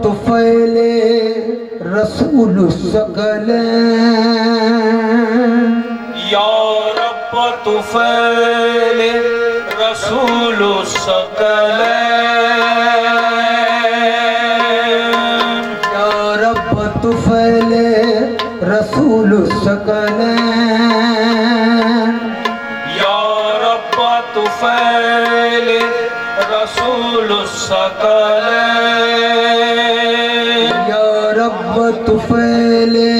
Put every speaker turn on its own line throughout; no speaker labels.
तुफैले रसूल सकल,
या रब तुफैले रसूल सकल,
या रब तुफैले रसूल सकल,
या रब तुफैले रसूल सकल,
या रब तुफैले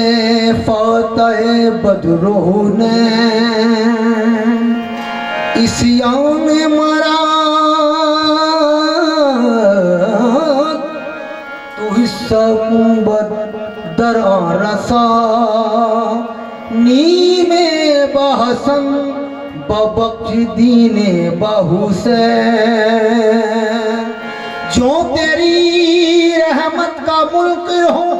फातह बदरून, इस यौम मरा तू हिस्सा दर रसा, नीमे बहसन बबख्श दीने बहु से, जो तेरी रहमत का मुल्क हो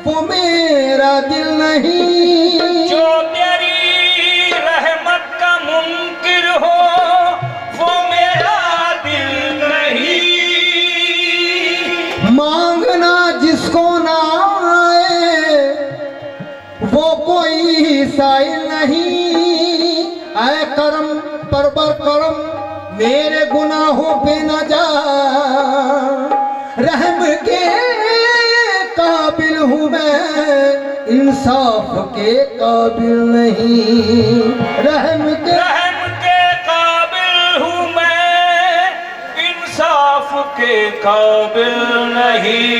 वो मेरा दिल नहीं,
जो तेरी रहमत का मुनकिर हो वो मेरा दिल नहीं,
मांगना जिसको ना आए वो कोई साइल नहीं, ऐ करम परबर करम मेरे गुनाहों पे न जा, रहम के काबिल हूँ मैं इंसाफ के काबिल नहीं, रहम के
काबिल हूँ मैं इंसाफ के काबिल नहीं।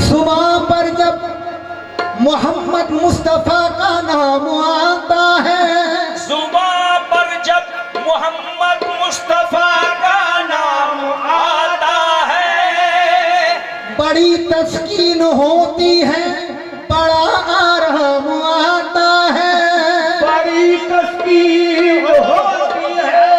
जुबान पर जब मोहम्मद मुस्तफा का नाम आता है,
जुबान पर जब मोहम्मद मुस्तफा का नाम आता है,
बड़ी तस्कीन होती है, बड़ा आराम आता है,
बड़ी तस्कीन होती है,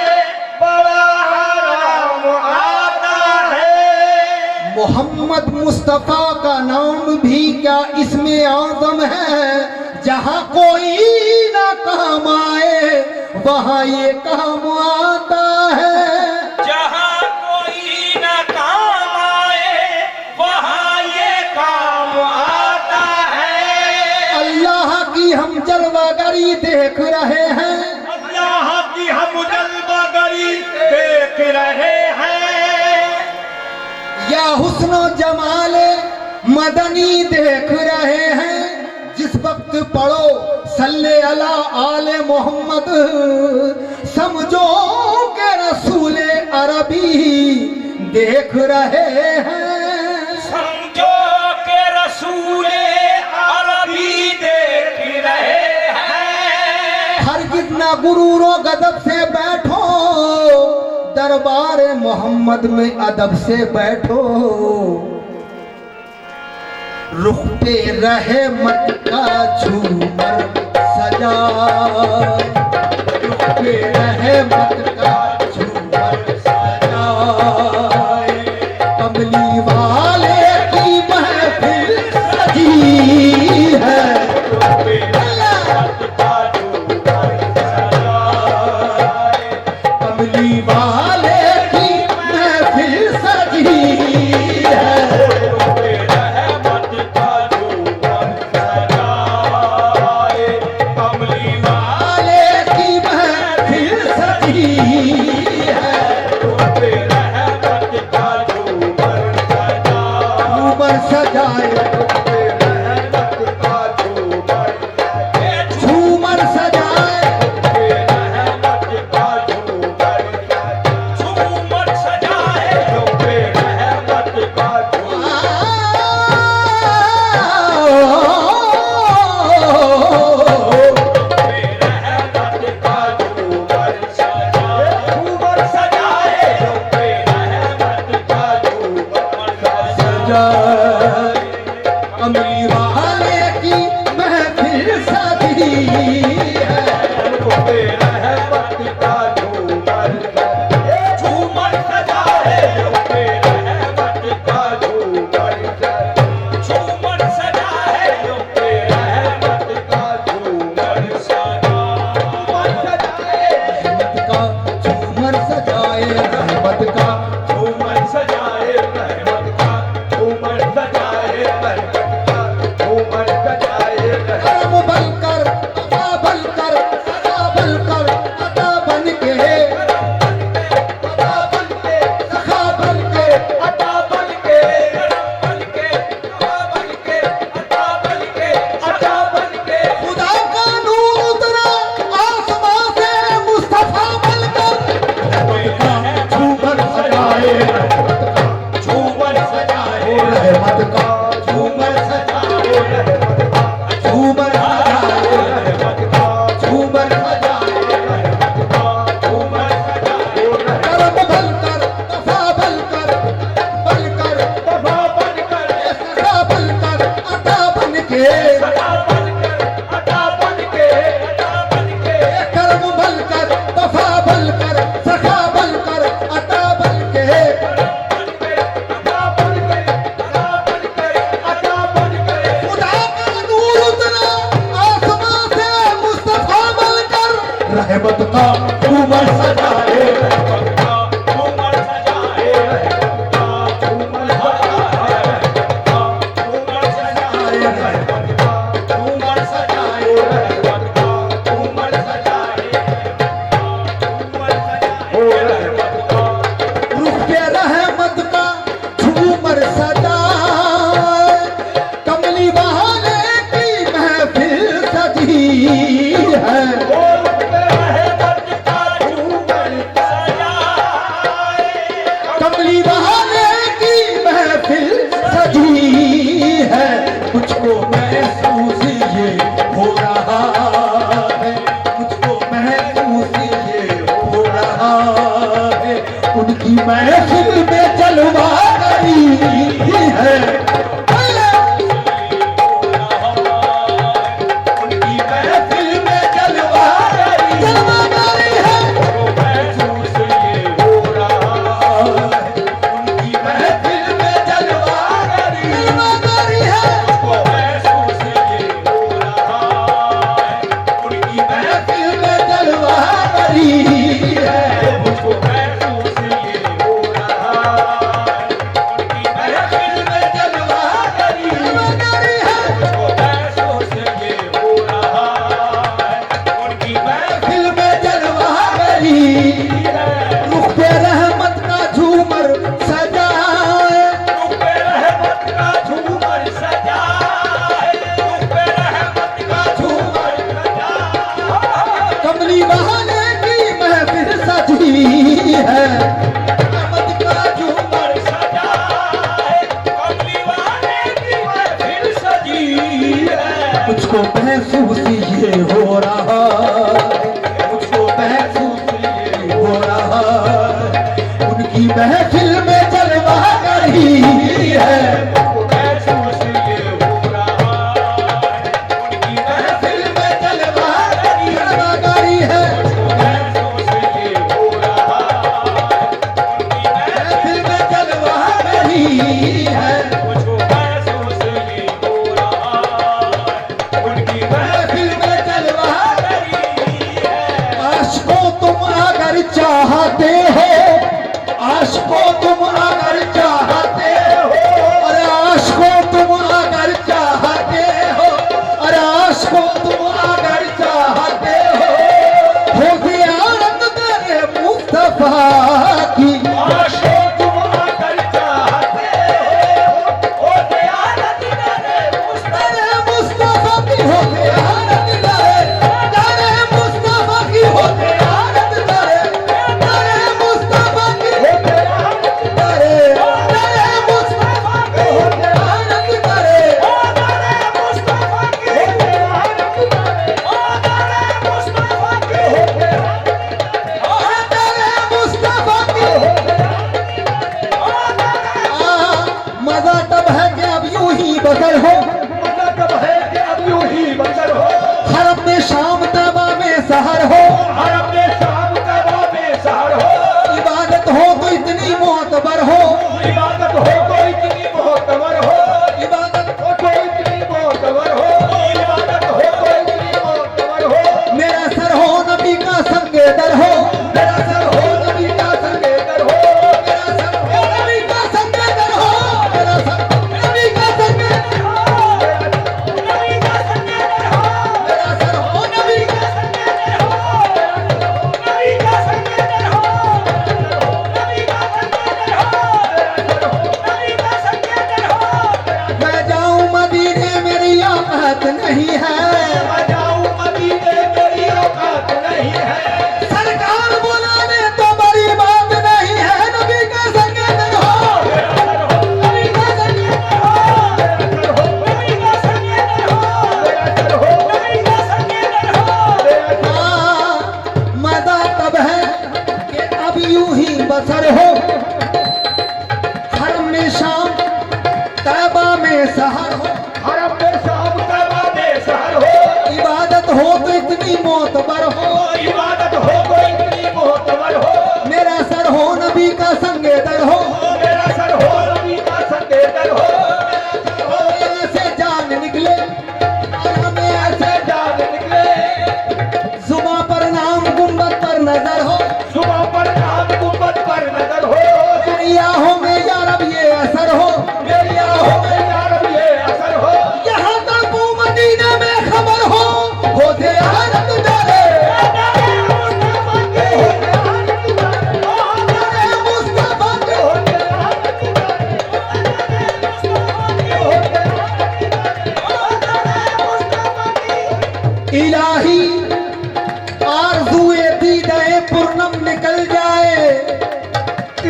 बड़ा आराम आता है।
मोहम्मद मुस्तफा का नाम भी क्या इसमें आज़म है, जहाँ कोई ना काम आए वहाँ ये काम आता है,
जहाँ कोई ना काम आए वहाँ ये काम आता है।
अल्लाह की हम जलवागरी देख रहे हैं,
अल्लाह की हम जलवागरी देख रहे हैं,
या हुस्नो जमाले मदनी देख रहे हैं, जिस वक्त पढ़ो सल्ले अला आले मोहम्मद, समझो के रसूले अरबी देख रहे हैं,
समझो के रसूले अरबी देख रहे हैं।
हरगिज़ ना गुरूरो गदब से बैठो, दरबार मोहम्मद में अदब से बैठो, रुख पे रहमत का झूमर सजाए, रुख पे रहमत का झूमर सजाए, कमली वाले की महफिल सजी है, रुख पे रहमत का झूमर सजाए, कमली वाले की महफिल सजी है,
कमली
वाले की महफिल सजी है, झूमर सजाए, झूमर सजाए,
झूमर सजाए,
कमली वाले की महफिल सजी है,
झूमर सजाए, झूमर सजाए,
रहमत का झूमर सजाए, रहमत का
झूमर सजाए, रहमत
झूमर सजाए, कमली बहाने की महफिल सजी है।
रहमत का झूमर सजाए,
कमली बहाने की महफिल सजी है, मुझको महसूस ये हो रहा है, मुझको महसूस ये हो रहा है, उनकी महफिल में जलवा गई है।
उनकी महफिल में जलवा गई,
जलवा गई है,
महसूस ये हो रहा है। उनकी महफिल में जलवा गई,
जलवा गई है,
को महसूस ये हो रहा है। उनकी
महफिल में जलवा गई है,
मुझको महसूस ये हो रहा है। उनकी महफिल में जलवा गई,
जलवा गई है,
मुझको महसूस ये हो रहा है। उनकी महफिल
महफिल में जलवा गई
है,
रुख पे रहमत का झूमर सजाए,
रुख पे रहमत का झूमर सजाए, रुख पे रहमत का झूमर सजाए।
कमली बहाने की महफिल सजी है, रहमत का झूमर
सजाए, कमली वाले की महफिल सजी है।
मुझको महसूस ये हो रहा है, मुझको महसूस ये हो रहा है, उनकी महफिल में जलवा गई है,
महसूस ये हो रहा है। उनकी महफिल में जलवा गई,
जलवा गई है,
महसूस ये हो रहा है। उनकी
महफिल में जलवा गई है,
मुझको महसूस ये हो रहा है। उनकी
महफिल में जलवा
महफिल है।
आशिको तुम अगर चाहते हो, आशिको तुम अगर चाहते हो, अरे आशिको तुम अगर चाहते हो, अरे आशिको तुम अगर चाहते हो ज़ियारत करे मुस्तफा की,
आशो तुम अगर चाहते हो, ओ ज़ियारत करे
अरे मुस्तफा की हो ज़ियारत करे, अरे मुस्तफा की हो ज़ियारत करे, अरे मुस्तफा की हो ज़ियारत करे, अरे मुस्तफा की हो ज़ियारत करे,
ओ दरे मुस्तफा की हो ज़ियारत करे, ओ दरे मुस्तफा की हो ज़ियारत
तेरे मुस्तफा की हो। मजा तब है कि अब यूं ही बदल हो,
मतलब है कि अब यूं ही बसर हो,
हरम में शाम तबा में सहर हो,
हर अपने शाम तबा में सहर हो,
इबादत हो तो इतनी मोतबर हो,
इबादत हो तो इतनी मोहतबर हो,
इबादत
हो तो इतनी मोहतबर हो, इबादत हो तो इतनी मोहतबर हो।
मेरा सर हो नबी का संगे दर हो,
मेरा सर हो नबी का संगेतर हो,
मेरा सर हो नबी का संगे दर हो, मेरा सर नबी का संगे दर हो,
नबी का संगेतर हो,
मेरा सर हो नबी का
संगेतर हो, नबी का संगेतर हो, नबी का संगेतर हो।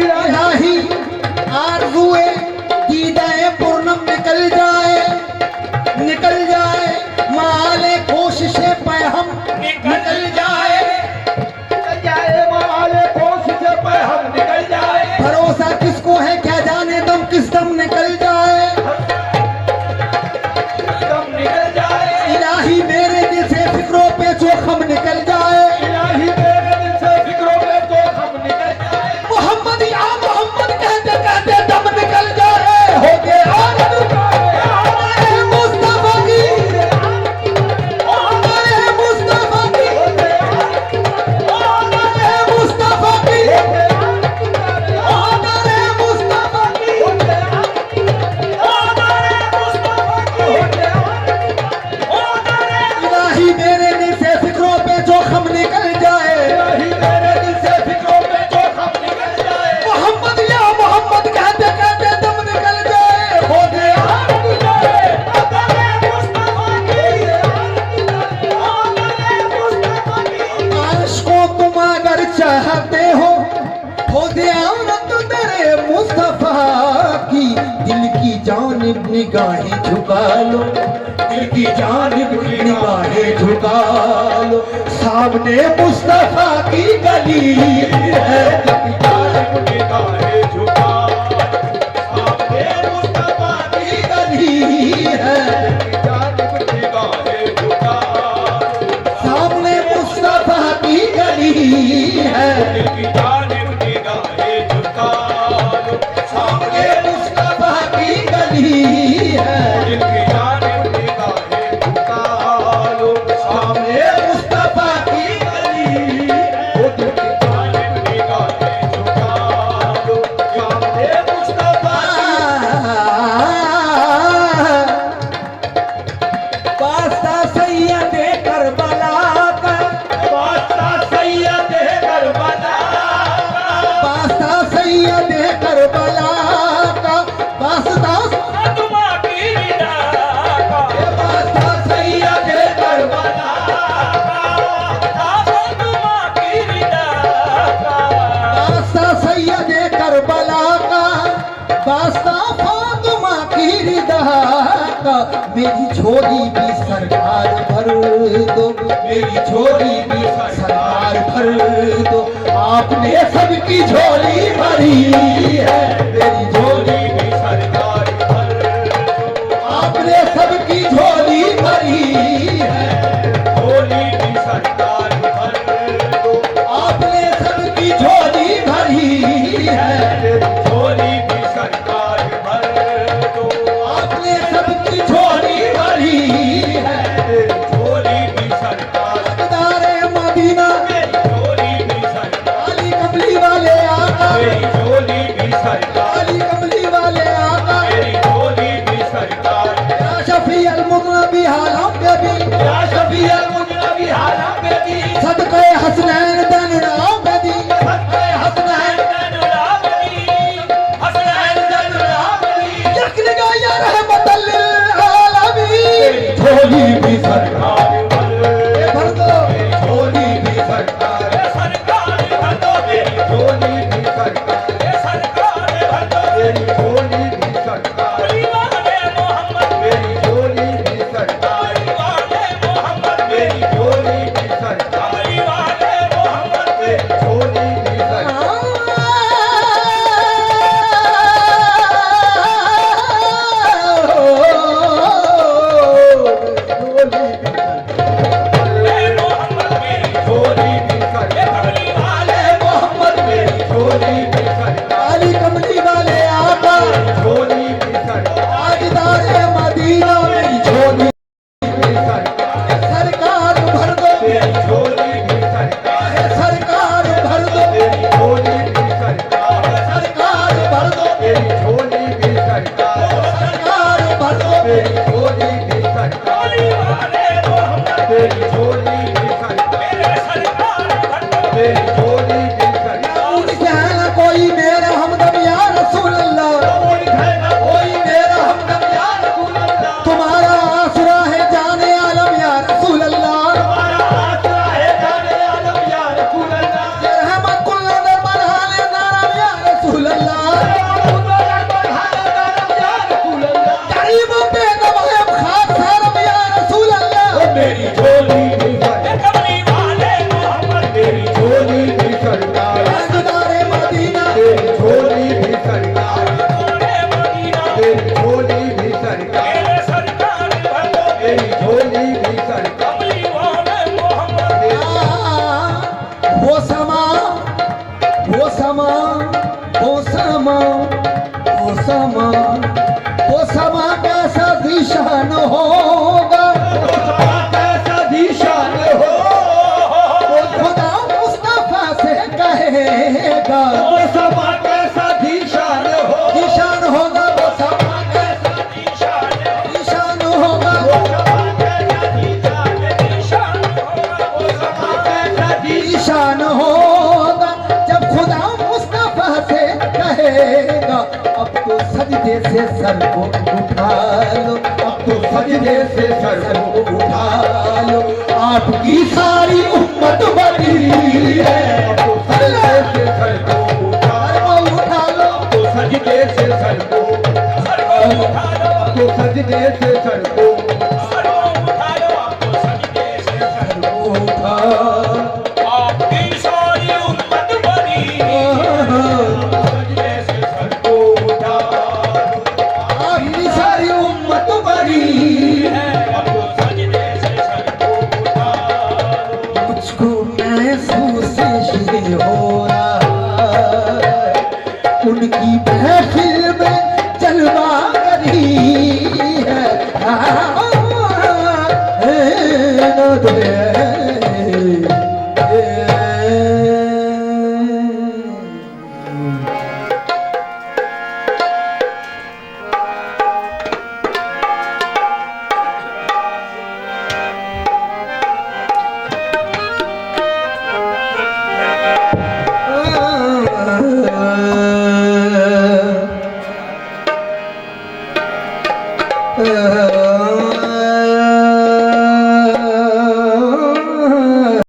इलाही आरज़ुए दीदाए पूर्णम निकल जाए माले कोशिशे पे हम
निकल जाए माले कोशिश पे हम निकल जाए
भरोसा किसको है क्या जाने दम किस दम निकल जाए
दम निकल जाए
इलाही मेरे दिल से फिक्रों पे जोखम निकल जाए
इलाही मेरे दिल से फिक्रों पे तो हम निकल जाए
मोहम्मद या मोहम्मद कहते कहते दम निकल जाए हो गए मुस्तफा की मुस्तफा की मुस्तफा की मुस्तफा की इलाही मेरे दिल से फिक्रों पे जोखम निकल जाए
इलाही मेरे दिल से फिक्रों पे तो हम निकल जाए
मोहम्मद या मोहम्मद कहते कहते दम निकल जाए हो गए अर्श को तुम अगर चाहते हो ज़ियारत तेरे मुस्तफा की दिल की जानिब निगाहें झुका लो दिल की जानिब निगाहें झुका लो सामने मुस्तफा की गली है की गली है सामने मुस्तफा की गली है सामने मुस्तफा की गली है सामने मुस्तफा की गली वास्ता सैयदे करबला का वास्ता सैयदे करबला का वास्ता वास्ता सैयदे करबला वास्ता सैयदे करबला का वास्ता फातिमा की रिदा का मेरी झोली भी सरकार भर दो मेरी झोली भी सरकार भर दो आपने सबकी झोली भरी है मेरी झोली भी सरकार भर दो आपने सबकी झोली भरी है आपने सबकी झोली भरी है आपने सबकी झोली भरी है दारे मदीना अली कमली वाले आका अली कमली वाले आका या शफी अल-मुज़नबी हालम पे भी सदक़े हसनैन दन नाम पे दी यकीन गा या रहमतल लिल आलमीन झोली भी सरकार भर दो झोली भी सरकार झोली भी वो समा कैसा दिशान होगा,
कैसा दिशान हो,
वो खुदा मुस्तफा से कहेगा,
वो समा कैसा दिशान हो,
निशान होगा वो समा कैसा
दिशान हो,
निशान होगा,
वो समा कैसा दिशान होगा, वो समा कैसा
निशान होगा। जब खुदा मुस्तफा से कहेगा, अब तो सजदे से सर को उठा लो, अब तो सजदे से सर को उठा लो, आपकी सारी उम्मत बड़ी है,
अब तो सजदे से सर को उठा
लो,
तो सजदे से सर को उठा लो, तो सजदे से सर को उठा लो, तो सजदे से सर को
उठा
आपकी सारी उम्मत बनी, सजदे से सर को उठा
आपकी सारी उम्मत बड़ी
है, अब तो सजदे से सर को उठा
मुझको महसूस ये हो रहा है, उनकी महफिल में जलवा करी है।